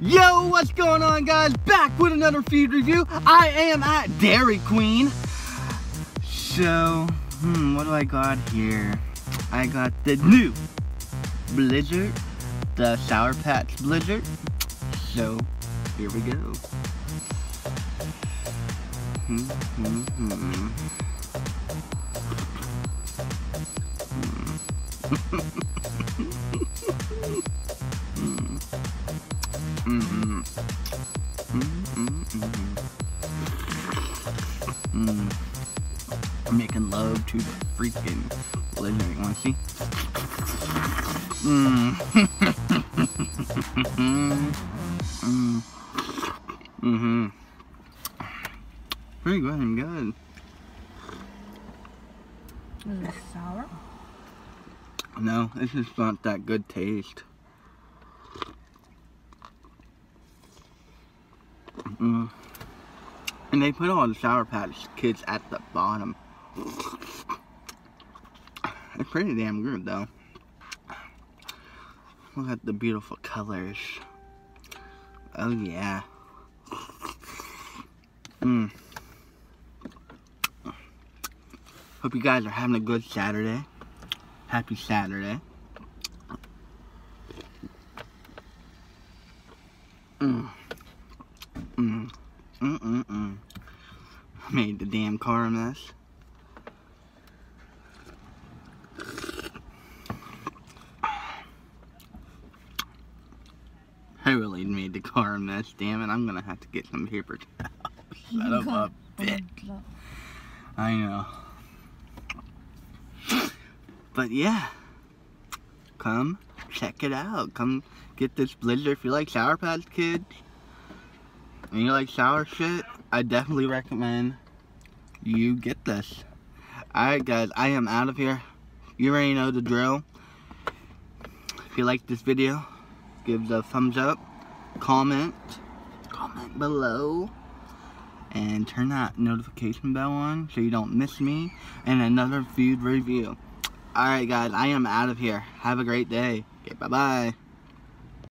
Yo, what's going on, guys? Back with another feed review. I am at Dairy Queen. So, what do I got here? I got the new Blizzard, the Sour Patch Blizzard. So, here we go. I'm making love to the freaking Blizzard. You wanna see? Pretty good and good. Is it sour? No, it's just not that good taste. And they put all the Sour Patch Kids at the bottom. It's pretty damn good though. Look at the beautiful colors. Oh yeah. Hope you guys are having a good Saturday. Happy Saturday. Made the damn car a mess. I really made the car a mess, damn it. I'm gonna have to get some paper towels. Son of a bitch. I know. But yeah, come check it out. Come get this Blizzard if you like Sour Patch Kids and you like sour shit. I definitely recommend you get this. Alright guys, I am out of here. You already know the drill. If you like this video, give a thumbs up, comment below, and turn that notification bell on so you don't miss me and another food review. Alright guys, I am out of here. Have a great day. Okay, bye-bye.